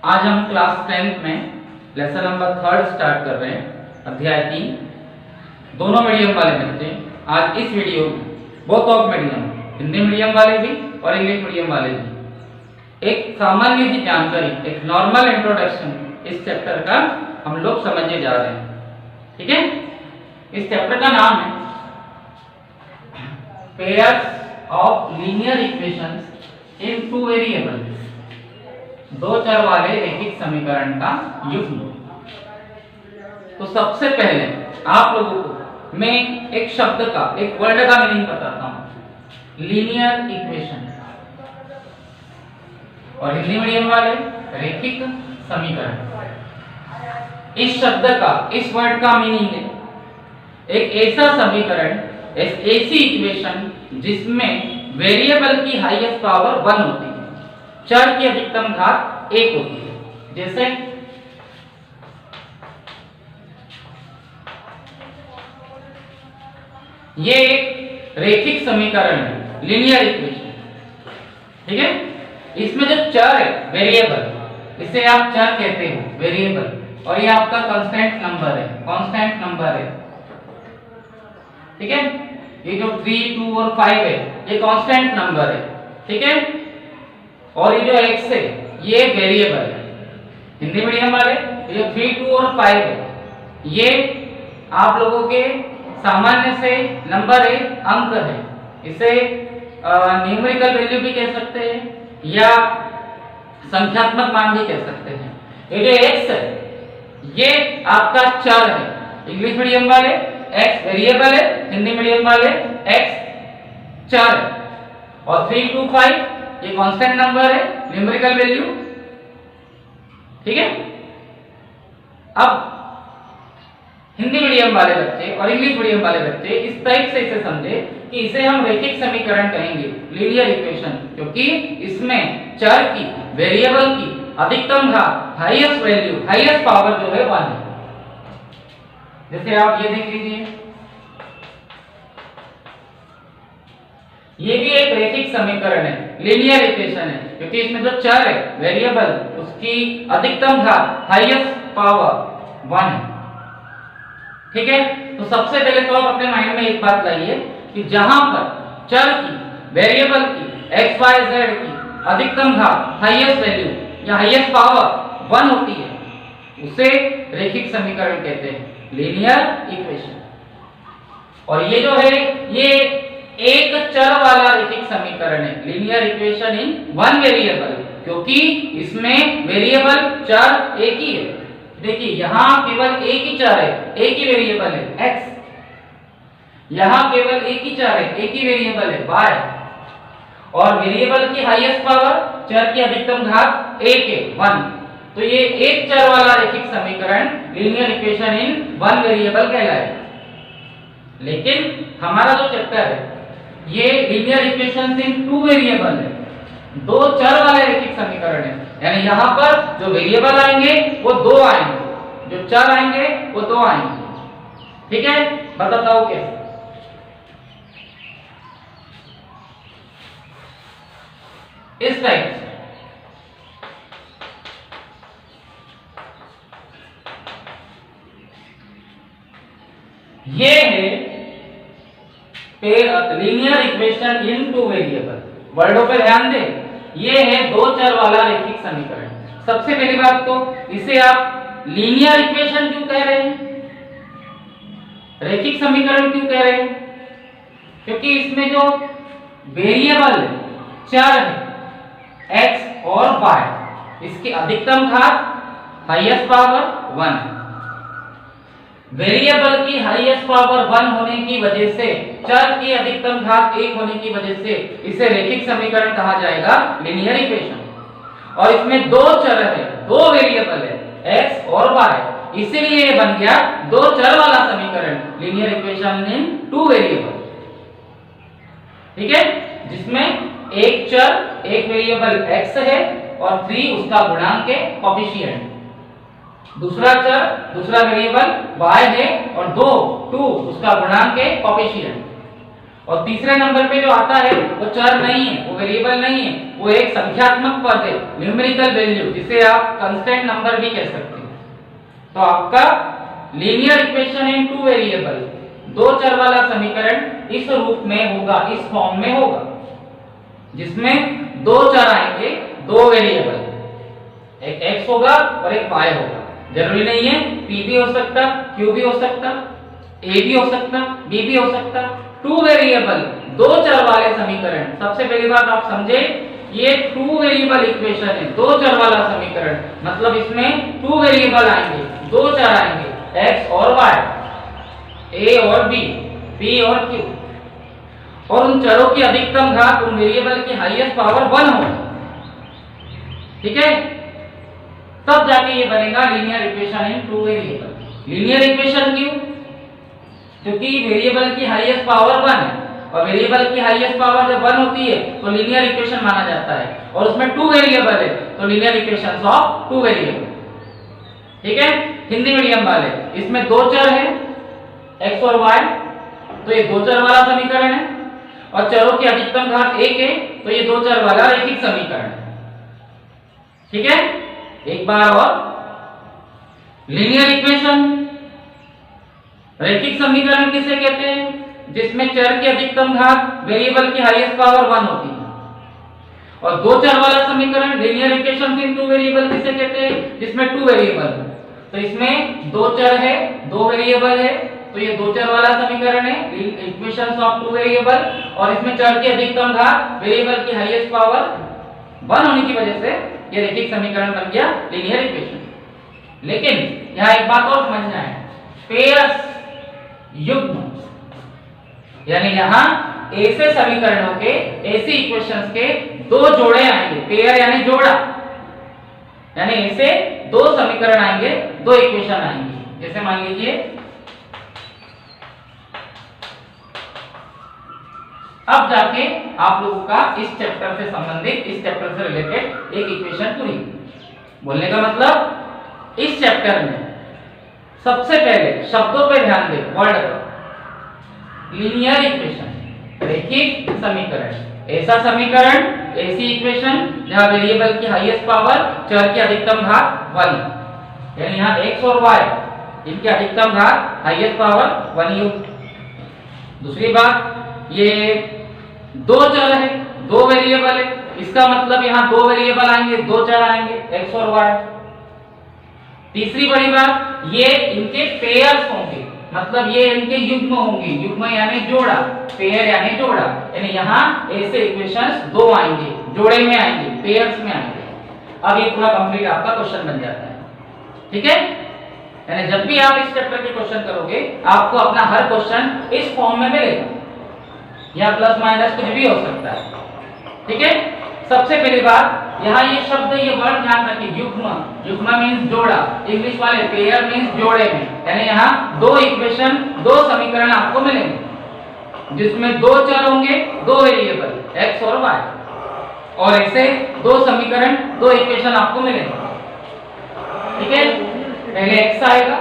आज हम class 10th में लेसन नंबर 3 स्टार्ट कर रहे हैं, अध्याय 3। दोनों मीडियम वाले बच्चे आज इस वीडियो में both of medium, Hindi medium वाले भी और इंग्लिश मीडियम वाले भी, एक सामान्य सी जानकारी, एक नॉर्मल इंट्रोडक्शन इस चैप्टर का हम लोग समझने जा रहे हैं। ठीक है, इस चैप्टर का नाम है pairs of linear equations in two variables, दो चर वाले रैखिक समीकरण का युग्म। तो सबसे पहले आप लोगों को मैं एक शब्द का, एक वर्ड का मीनिंग बताता हूं, लीनियर इक्वेशन, और हिंदी मीडियम वाले रैखिक समीकरण। इस शब्द का, इस वर्ड का मीनिंग है एक ऐसा समीकरण, ऐसी इक्वेशन जिसमें वेरिएबल की हाईएस्ट पावर 1 होती है, चर की अधिकतम घात 1 होती है। जैसे ये एक रैखिक समीकरण है, लीनियर इक्वेशन। ठीक है, इसमें जो चर है वेरिएबल, इसे आप चर कहते हो वेरिएबल, और ये आपका कांस्टेंट नंबर है, कांस्टेंट नंबर है। ठीक है, ये जो 3, 2 और 5 है ये कांस्टेंट नंबर है। ठीक है, और ये जो x है ये वेरिएबल है। हिंदी मीडियम वाले ये जो 3, 2 और 5 है ये आप लोगों के सामान्य से नंबर है, अंक है। इसे न्यूमेरिकल वैल्यू भी कह सकते हैं या संख्यात्मक मान भी कह सकते हैं। ये जो x है ये आपका चर है। इंग्लिश मीडियम वाले x वेरिएबल है, हिंदी मीडियम वाले x चर है। और 3, 2, 5 ये कांस्टेंट नंबर है, न्यूमेरिकल वैल्यू। ठीक है, अब हिंदी मीडियम वाले बच्चे और इंग्लिश मीडियम वाले बच्चे इस टाइप से इसे समझे कि इसे हम रैखिक समीकरण कहेंगे, लीनियर इक्वेशन, क्योंकि इसमें चर की, वेरिएबल की अधिकतम घात, हाईएस्ट वैल्यू, हाईएस्ट पावर जो है 1 है। जैसे आप ये देख लीजिए, ये भी एक रैखिक समीकरण है, लीनियर इक्वेशन है, क्योंकि इसमें जो चर है वेरिएबल, उसकी अधिकतम घात, हाईएस्ट पावर 1 है। ठीक है, तो सबसे पहले तो आप अपने माइंड में एक बात लाइए कि जहां पर चर की, वेरिएबल की, x, y, z की अधिकतम घात, हाईएस्ट वैल्यू या हाईएस्ट पावर 1 होती है, उसे रैखिक समीकरण कहते हैं, लीनियर इक्वेशन। और ये जो है ये एक चर वाला रैखिक समीकरण है, लीनियर इक्वेशन इन 1 वेरिएबल, क्योंकि इसमें वेरिएबल चर एक ही है। देखिए यहां केवल एक ही चर है, एक ही वेरिएबल है x, यहां केवल एक ही चर है, एक ही वेरिएबल है y, और वेरिएबल की हाईएस्ट पावर, चर की अधिकतम घात 1 है, 1। तो ये एक चर वाला रैखिक समीकरण लीनियर इक्वेशन इन 1 वेरिएबल कहलाएगा। लेकिन हमारा जो चैप्टर है ये लीनियर इक्वेशन इन 2 वेरिएबल है, 2 चर वाले रैखिक समीकरण है। यानी यहां पर जो वेरिएबल आएंगे वो 2 आएंगे, जो चर आएंगे वो 2 आएंगे। ठीक है, बताता हूं कैसे। इस टाइप से ये है लीनियर इक्वेशन इन 2 वेरिएबल। वर्डों पर ध्यान दें, ये है 2 चर वाला रैखिक समीकरण। सबसे पहली बात तो इसे आप लीनियर इक्वेशन क्यों कह रहे हैं, रैखिक समीकरण क्यों कह रहे हैं? क्योंकि इसमें जो वेरिएबल चर है x और y, इसकी अधिकतम घात, हाईएस्ट पावर 1 है। वेरिएबल की हाईएस्ट पावर 1 होने की वजह से, चर की अधिकतम घात 1 होने की वजह से इसे रैखिक समीकरण कहा जाएगा, लीनियर इक्वेशन। और इसमें 2 चर है, 2 वेरिएबल है x और y, इसीलिए ये बन गया 2 चर वाला समीकरण, लीनियर इक्वेशन इन 2 वेरिएबल। ठीक है, जिसमें एक चर, एक वेरिएबल x है और 3 उसका गुणांक है, कोएफिशिएंट। दूसरा चर, दूसरा वेरिएबल y है और 2 उसका गुणांक है, कोएफिशिएंट। और तीसरे नंबर पे जो आता है वो चर नहीं है, वो वेरिएबल नहीं है, वो एक संख्यात्मक पद है, न्यूमेरिकल वैल्यू, जिसे आप कांस्टेंट नंबर भी कह सकते हैं। तो आपका linear equation in two variable, दो चर वाला समीकरण इस रूप में होगा, इस फॉर्म में होगा, जिसमें दो चर आएंगे, दो वेरिएबल, एक x होगा और एक y होगा। जरूरी नहीं है p भी हो सकता, q भी हो सकता, a भी हो सकता, b भी हो सकता। टू वेरिएबल, दो चर वाले समीकरण, सबसे पहली बात आप समझे, ये टू वेरिएबल इक्वेशन है, दो चर वाला समीकरण, मतलब इसमें टू वेरिएबल आएंगे, दो चर आएंगे, x और y, a और b, p और q, और उन चरों की अधिकतम घात उन वेरिएबल की हाईएस्ट पावर 1 होगी। ठीक है, तब जाके ये बनेगा linear equation in two variable. Linear equation क्यों? क्योंकि वेरिएबल की हाईएस्ट पावर 1 है, और वेरिएबल की हाईएस्ट पावर जब 1 होती है तो लीनियर इक्वेशन माना जाता है, और उसमें टू वेरिएबल है तो linear equations of two variable. ठीक है, हिंदी मीडियम वाले, इसमें दो चर है x और y, तो ये दो चर वाला समीकरण है, और चरों की अधिकतम घात 1 है, तो ये दो चर वाला रैखिक समीकरण है। ठीक है, एक बार और, लीनियर इक्वेशन, रैखिक समीकरण किसे कहते हैं? जिसमें चर की अधिकतम घात वेरिएबल की हाईएस्ट पावर 1 होती है। और दो चर वाला समीकरण, linear equation in two variable किसे कहते हैं? जिसमें टू वेरिएबल है। तो इसमें दो चर है, दो वेरिएबल है, तो ये दो चर वाला समीकरण है, इक्वेशंस ऑफ टू वेरिएबल, और इसमें चर की अधिकतम घात वेरिएबल की हाईएस्ट पावर 1 होने की वजह से ये रैखिक समीकरण बन गया लीनियर इक्वेशन। लेकिन यहाँ एक बात और समझना है, पेयर्स, युग्म, यानी यहाँ ऐसे समीकरणों के, ऐसी इक्वेशंस के दो जोड़े आएंगे, पेयर यानी जोड़ा, यानी ऐसे दो समीकरण आएंगे, दो इक्वेशन आएंगी। जैसे मान लीजिए अब जाके आप लोगों का इस चैप्टर से संबंधित, इस चैप्टर से रिलेटेड एक इक्वेशन पूरी। बोलने का मतलब, इस चैप्टर में सबसे पहले शब्दों पे ध्यान दें, वर्ड पर। लीनियर इक्वेशन, रैखिक समीकरण, ऐसा समीकरण, ऐसी इक्वेशन जहां वेरिएबल की हाईएस्ट पावर, चर की अधिकतम घात 1, यानी यहाँ x और y, इनकी अधिकतम घात हाईएस्ट पावर 1 युक्त। दूसरी बात, ये दो चर है, दो वेरिएबल है, इसका मतलब यहाँ दो वेरिएबल आएंगे, दो चर आएंगे, x और y। तीसरी बड़ी बात, ये इनके पेयर्स होंगे, मतलब ये इनके युग्म होंगे, युग्म यानी जोड़ा, पेयर यानी जोड़ा, यानी यहाँ ऐसे इक्वेशंस दो आएंगे, जोड़े में आएंगे, पेयर्स में आएंगे। अब ये पूरा कंप्लीट आपका क्वेश्चन बन जाता है। ठीक है, यानी जब भी आप इस चैप्टर के क्वेश्चन करोगे, आपको अपना हर क्वेश्चन इस फॉर्म में मिलेगा, या प्लस माइनस कुछ भी हो सकता है। ठीक है, सबसे पहली बात, यहाँ ये शब्द, ये वर्ड ध्यान रखिए, युग्म, युग्म मींस जोड़ा, इंग्लिश वाले पेयर मींस जोड़े में, यानी यहाँ दो इक्वेशन, दो समीकरण आपको मिलेंगे, जिसमें दो चर होंगे, दो वेरिएबल x और y, और ऐसे दो समीकरण, दो इक्वेशन आपको मिलेंगे। ठीक है, पहले x आएगा,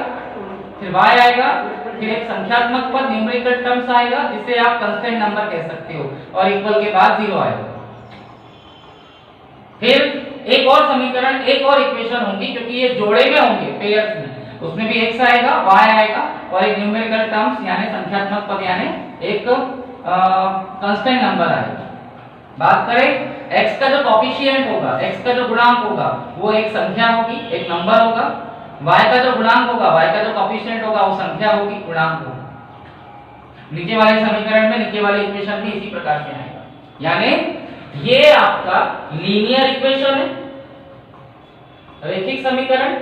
फिर y आएगा, फिर एक संख्यात्मक पद, न्यूमेरिकल टर्म्स आएगा, जिसे आप कांस्टेंट नंबर कह सकते हो, और इक्वल के बाद 0 आएगा। फिर एक और समीकरण, एक और इक्वेशन होंगी, क्योंकि ये जोड़े में होंगे, पेयर्स में, उसमें भी x आएगा, y आएगा, और एक न्यूमेरिकल टर्म्स यानी संख्यात्मक पद, यानी एक कांस्टेंट नंबर आएगा। बात करें x का जो कोएफिशिएंट होगा, x का जो गुणांक होगा, वो एक संख्या होगी, एक नंबर होगा। y का जो गुणांक होगा, y का जो कोएफिशिएंट होगा, वो संख्या होगी, गुणांक होगा। नीचे वाले समीकरण में नीचे वाले इक्वेशन भी इसी प्रकार से आएगा, यानी ये आपका लीनियर इक्वेशन है, रैखिक समीकरण,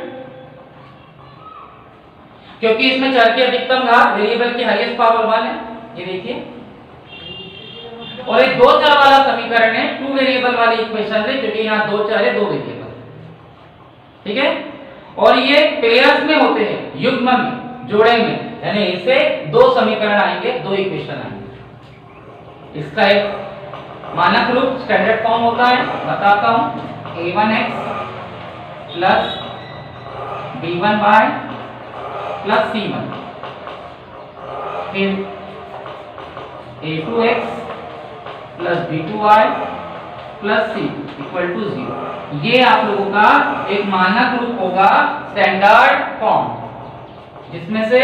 क्योंकि इसमें चर की अधिकतम घात वेरिएबल की हाईएस्ट पावर 1 है, ये देखिए, और एक दो चर वाला समीकरण है, टू वेरिएबल वाली इक्वेशन है, क्योंकि यहाँ दो चर है, दो वेरिएबल। ठीक है, और ये पेयर्स में होते हैं, युग्म में, जोड़े में, यानी इससे दो समीकरण आएंगे, दो इक्वेशन आएंगे। इसका एक मानक रूप, स्टैंडर्ड फॉर्म होता है, बताता हूं, a1x plus b1y plus c1, फिर a2x plus b2y plus c equal to 0। ये आप लोगों का एक मानक रूप होगा, स्टैंडर्ड फॉर्म, जिसमें से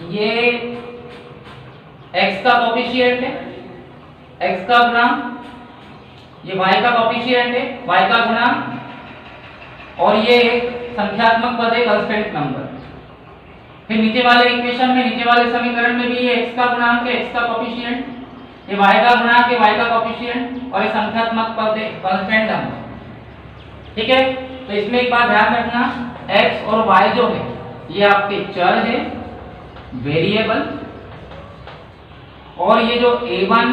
ये x का कोफिशिएंट है, x का गुणांक, ये y का कोफिशिएंट है, y का गुणांक, और ये एक संख्यात्मक पद है, कांस्टेंट नंबर। फिर नीचे वाले इक्वेशन में, नीचे वाले समीकरण में भी ये x का गुणांक है, x का कोफिशिएंट, ये y का गुणांक है, y का कोफिशिएंट, और ये संख्यात्मक पद है, कांस्टेंट नंबर। ठीक है, तो इसमें एक बात ध्यान रखना, x और y जो है ये आपके चर है, वेरिएबल, और ये जो a1,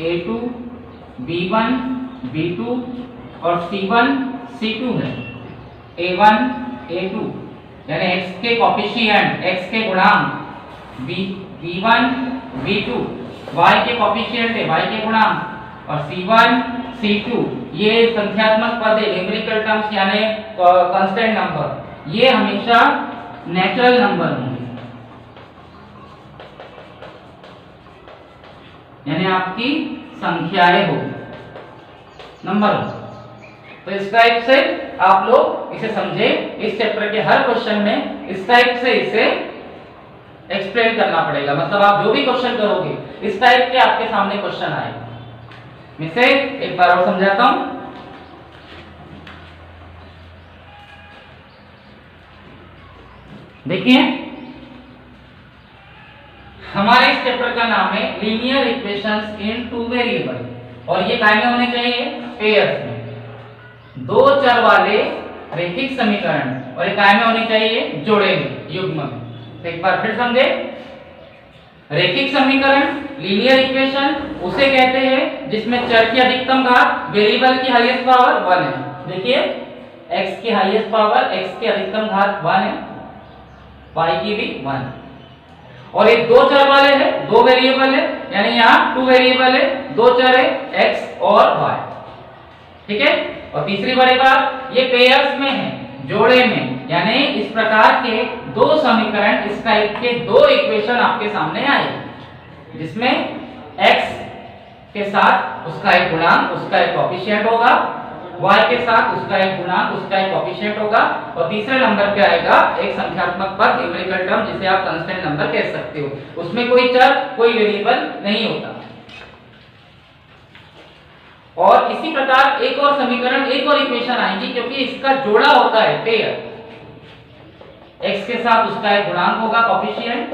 a2, b1, b2 और c1, c2 है, a1, a2 यानी x के कोफिशिएंट, x के गुणांक, b1, b2, y के कोफिशिएंट है, y के गुणांक, और c1, c2 ये संख्यात्मक पद है, न्यूमेरिकल टर्म्स यानी कांस्टेंट नंबर, ये हमेशा नेचुरल नंबर होंगे, यानी आपकी संख्याएं होगी, नंबर होगा। तो इस टाइप से आप लोग इसे समझे, इस चैप्टर के हर क्वेश्चन में इस टाइप से इसे एक्सप्लेन करना पड़ेगा, मतलब आप जो भी क्वेश्चन करोगे इस टाइप के आपके सामने क्वेश्चन आएगा। मैं इसे एक बार और समझाता हूं। देखिए, हमारे इस चैप्टर का नाम है लीनियर इक्वेशंस इन टू वेरिएबल, और ये काय में होने चाहिए, पेयर्स में, दो चर वाले रैखिक समीकरण, और ये काय में होने चाहिए, जोड़े में, युग्म में। तो एक बार फिर समझे, रैखिक समीकरण, लीनियर इक्वेशन उसे कहते हैं जिसमें चर की अधिकतम घात, वेरिएबल की हाईएस्ट पावर 1 है। देखिए, x की हाईएस्ट पावर, x की अधिकतम घात 1 है, y की भी 1, और ये दो चर वाले हैं, दो वेरिएबल है, यानी यहाँ 2 वेरिएबल है, दो चर है, x और y। ठीक है, और तीसरी बड़ी बात, ये पेयर्स में है, जोड़े में, यानी इस प्रकार के दो समीकरण, इस टाइप के दो इक्वेशन आपके सामने आए, जिसमें x के साथ उसका एक गुणांक, उसका एक कोफिशिएंट होगा, y के साथ उसका एक गुणांक, उसका एक कोफिशिएंट होगा, और तीसरे नंबर पे आएगा एक संख्यात्मक पद, न्यूमेरिकल टर्म, जिसे आप कांस्टेंट नंबर कह सकते हो। उसमें कोई चर, कोई वेरिएबल नहीं होता। और इसी प्रकार एक और समीकरण, एक और इक्वेशन आएंगी, क्योंकि इसका जोड़ा होता है, पेयर, x के साथ उसका एक गुणांक होगा, कोफिशिएंट,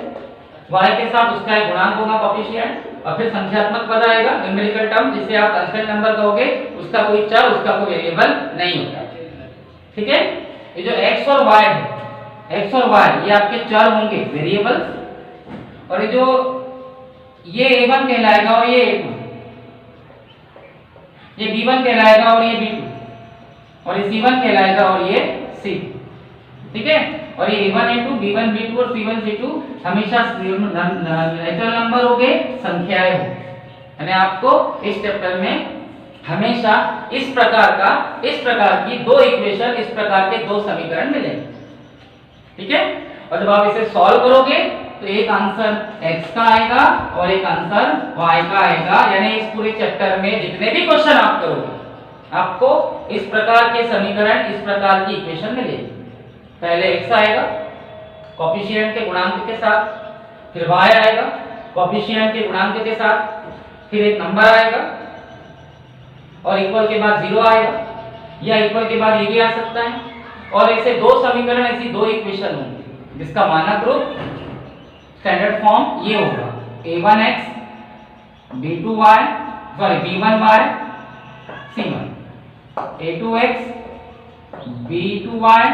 y के साथ उसका एक गुणांक होगा, कोफिशिएंट, और फिर संख्यात्मक पद आएगा, न्यूमेरिकल टर्म, जिसे आप कांस्टेंट नंबर कहोगे, उसका कोई चर, उसका कोई वेरिएबल नहीं होता। ठीक है, ये जो x और y है, x और y ये आपके चर होंगे, वेरिएबल्स, और ये जो ये a1 कहलाएगा और ये a2, ये b1 कहलाएगा और ये b2, और ये c1 कहलाएगा और ये c2। ठीक है, और ये a1 a2 b1 b2 और c1 c2 हमेशा नेचुरल नंबर हो गए, संख्याएं हो, यानी आपको इस चैप्टर में हमेशा इस प्रकार की दो इक्वेशन, इस प्रकार के दो समीकरण मिलेंगे। ठीक है, और जब आप इसे सॉल्व करोगे तो एक आंसर x का आएगा और एक आंसर y का आएगा, यानी इस पूरे चैप्टर में जितने भी क्वेश्चन आप करोगे आपको इस प्रकार के समीकरण, इस प्रकार की इक्वेशन मिलेगी। पहले x आएगा कोफिशिएंट के गुणांक के साथ, फिर y आएगा कोफिशिएंट के गुणांक के साथ, फिर एक नंबर आएगा, और इक्वल के बाद 0 आएगा, या इक्वल के बाद ये भी आ सकता है, और ऐसे दो समीकरण, ऐसी दो इक्वेशन होंगी, जिसका मानक रूप, स्टैंडर्ड फॉर्म ये होगा, a1x b2y sorry b1y c1, a2x b2y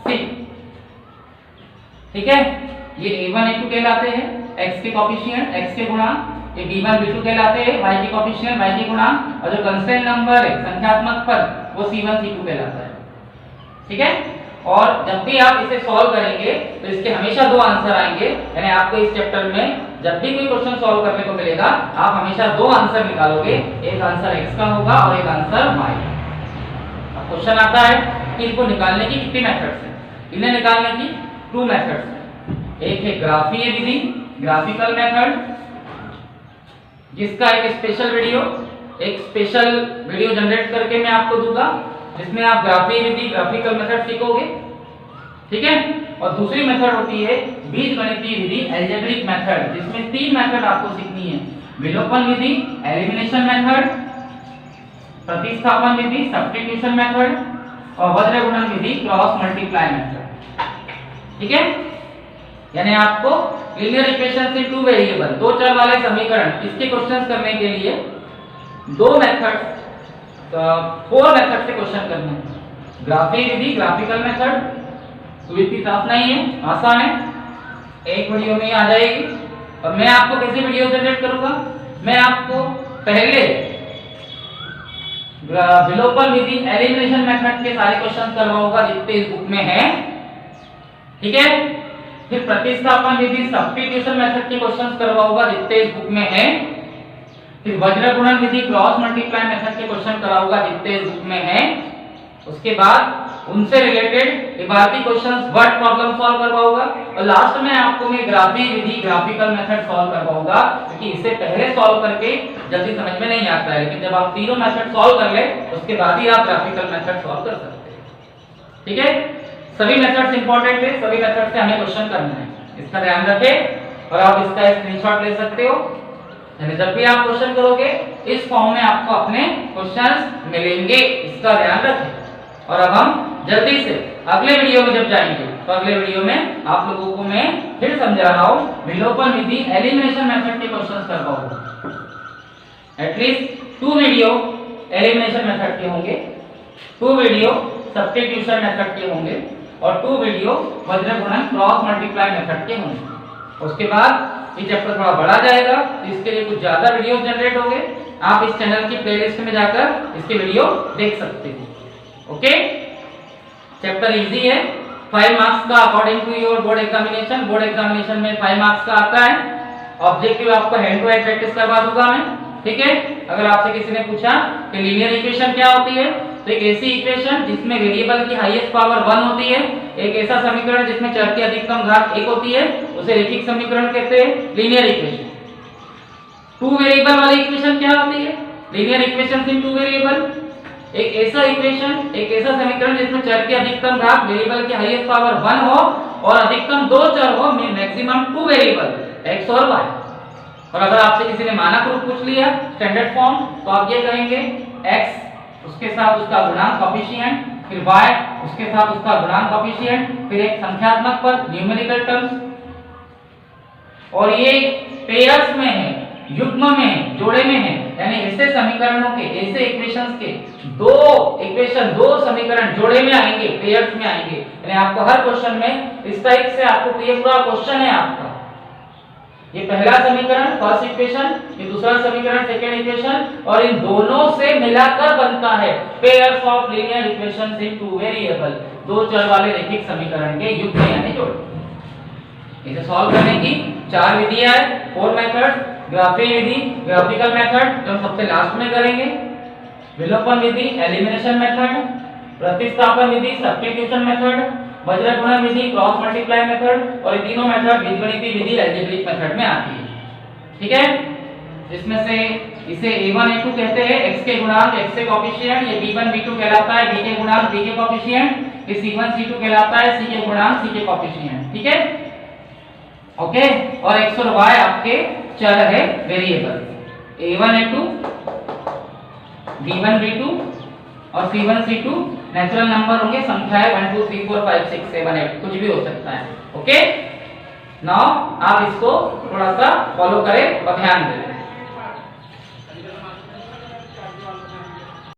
c। ठीक है, ये a1 a2 कहलाते हैं, x के कोफिशिएंट, x के गुणांक, ये b1 b2 कहलाते हैं, y के कोफिशिएंट, y के गुणांक, और जो कांस्टेंट नंबर है, संख्यात्मक पद, वो c1 c2 कहलाता है। ठीक है, और जब भी आप इसे सॉल्व करेंगे तो इसके हमेशा दो आंसर आएंगे, यानी आपको इस चैप्टर में जब भी कोई क्वेश्चन सॉल्व करने को मिलेगा, आप हमेशा दो आंसर निकालोगे, एक आंसर x का होगा और एक आंसर y। अब क्वेश्चन आता है कि इनको निकालने की कितनी मेथड्स हैं? इन्हें निकालने की 2 मेथड्स हैं। एक है ग्राफीय विधि, ग्राफिकल मेथड, जिसका एक स्पेशल वीडियो जनरेट करके मैं आपको दूंगा, जिसमें आप ग्राफिकल मेथड सीखोगे। ठीक है। और दूसरी मेथड होती है बीजगणितीय विधि, अलजेब्रिक मेथड, जिसमें 3 मेथड आपको सीखनी है। विलोपन विधि, एलिमिनेशन मेथड, प्रतिस्थापन विधि, सब्स्टिट्यूशन मेथड, और वज्र गुणन विधि, क्रॉस मल्टीप्लाई मेथड। ठीक है। यानी आपको लीनियर इक्वेशन से 2 वेरिएबल, 2 चर वाले समीकरण, इसके क्वेश्चंस करने के लिए 4 मेथड से क्वेश्चन करने हैं। ग्राफिक विधि, ग्राफिकल मेथड, इतनी टफ नहीं है, आसान है, एक वीडियो में ही आ जाएगी। और मैं आपको कैसे वीडियो जनरेट करूंगा, मैं आपको पहले विलोपन विधि, एलिमिनेशन मेथड के सारे क्वेश्चन करवाऊंगा जितने इस बुक में हैं। ठीक है। फिर प्रतिस्थापन विधि, सब्स्टिट्यूशन मेथड के क्वेश्चंस करवाऊंगा जितने इस बुक में हैं। फिर वज्र गुणन विधि, क्रॉस मल्टीप्लाई मेथड के क्वेश्चन कराऊंगा जितने इस बुक में हैं। उसके बाद उनसे रिलेटेड इबारती क्वेश्चंस, वर्ड प्रॉब्लम सॉल्व करवाऊंगा, और लास्ट में आपको मैं ग्राफिक विधि, ग्राफिकल मेथड सॉल्व करवाऊंगा, क्योंकि इससे पहले सॉल्व करके जल्दी समझ में नहीं आता है, लेकिन जब आप तीनों मेथड सॉल्व कर ले उसके बाद ही आप ग्राफिकल मेथड सॉल्व कर सकते हैं। ठीक है। सभी मेथड्स इंपॉर्टेंट है, सभी मेथड से हमें क्वेश्चन करना है, इसका ध्यान रखें। और आप इसका स्क्रीनशॉट ले सकते हो, यानी जब भी आप क्वेश्चन करोगे इस फॉर्म में आपको अपने क्वेश्चंस मिलेंगे, इसका ध्यान रखें। और अब हम जल्दी से अगले वीडियो में जब जाएंगे तो अगले वीडियो में आप लोगों को मैं फिर समझा रहा हूं विलोपन विधि, एलिमिनेशन मेथड के क्वेश्चंस करवाऊंगा। एटलीस्ट 2 वीडियो एलिमिनेशन मेथड के होंगे, 2 वीडियो सब्स्टिट्यूशन मेथड के होंगे, और 2 वीडियो वज्र गुणन, क्रॉस मल्टीप्लाई मेथड के होंगे। उसके बाद ये चैप्टर थोड़ा बढ़ा जाएगा, तो इसके लिए कुछ ज्यादा वीडियो जनरेट होंगे। आप इस चैनल की प्लेलिस्ट में जाकर इसके वीडियो देख सकते हो। ओके। चैप्टर इजी है, 5 मार्क्स का according to your board examination. Board examination में 5 मार्क्स का आता है। ऑब्जेक्टिव आपको हैंड टू हैंड प्रैक्टिस करवा दूंगा मैं। ठीक है। अगर आपसे किसी ने पूछा कि लीनियर इक्वेशन क्या होती है, तो एक ऐसी इक्वेशन जिसमें वेरिएबल की हाईएस्ट पावर 1 होती है, एक ऐसा समीकरण जिसमें चर की अधिकतम घात 1 होती है, उसे रैखिक समीकरण कहते हैं, लीनियर इक्वेशन। 2 वेरिएबल वाली इक्वेशन क्या होती है, लीनियर इक्वेशन इन 2 वेरिएबल। एक ऐसा इक्वेशन, एक ऐसा समीकरण जिसमें चर की अधिकतम घात, वेरिएबल की हाईएस्ट पावर 1 हो और अधिकतम 2 चर हो, मैक्सिमम 2 वेरिएबल, x और y। और अगर आपसे किसी ने मानक रूप पूछ लिया, स्टैंडर्ड फॉर्म, तो आप ये कहेंगे x उसके साथ उसका गुणांक कोएफिशिएंट, फिर y उसके साथ उसका गुणांक कोएफिशिएंट, फिर एक संख्यात्मक पद, न्यूमेरिकल टर्म्स। और ये पेयर्स में है, युग्म में, जोड़े में है, यानी ऐसे समीकरणों के, ऐसे इक्वेशंस के 2 समीकरण जोड़े में आएंगे, पेयर्स में आएंगे। यानी आपको हर क्वेश्चन में इस टाइप से आपको ये पूरा क्वेश्चन है आपका, ये पहला समीकरण फर्स्ट इक्वेशन, ये दूसरा समीकरण सेकंड इक्वेशन, और इन दोनों से मिलाकर बनता है pairs of linear equations in 2 variable, 2 चर वाले रैखिक समीकरण के युग्म यानी जोड़े। इसे सॉल्व करने की 4 विधियां हैं, 4 मेथड्स। ग्राफिक विधि, ग्राफिकल मेथड जो हम सबसे लास्ट में करेंगे, विलोपन विधि, एलिमिनेशन मेथड, प्रतिस्थापन विधि, सब्स्टिट्यूशन मेथड, वज्र गुणन विधि, क्रॉस मल्टीप्लाई मेथड, और ये तीनों मेथड बीजगणितीय विधि, अलजेब्रिक मेथड में आती है। ठीक है। जिसमें से इसे a1 a2 कहते हैं, x के गुणांक, x के कोएफिशिएंट, ये b1 b2 कहलाता है, b के गुणांक, b के कोएफिशिएंट, ये c1 c2 कहलाता है, c के गुणांक, c के कोएफिशिएंट। ठीक है। ओके। और x और y आपके चर है, variable, a1 a2, b1 b2 और c1 c2 नेचुरल नंबर होंगे, संख्याएं 1 2 3 4 5 6 7 8 कुछ भी हो सकता है। ओके। नाउ आप इसको थोड़ा सा फॉलो करें और ध्यान दें।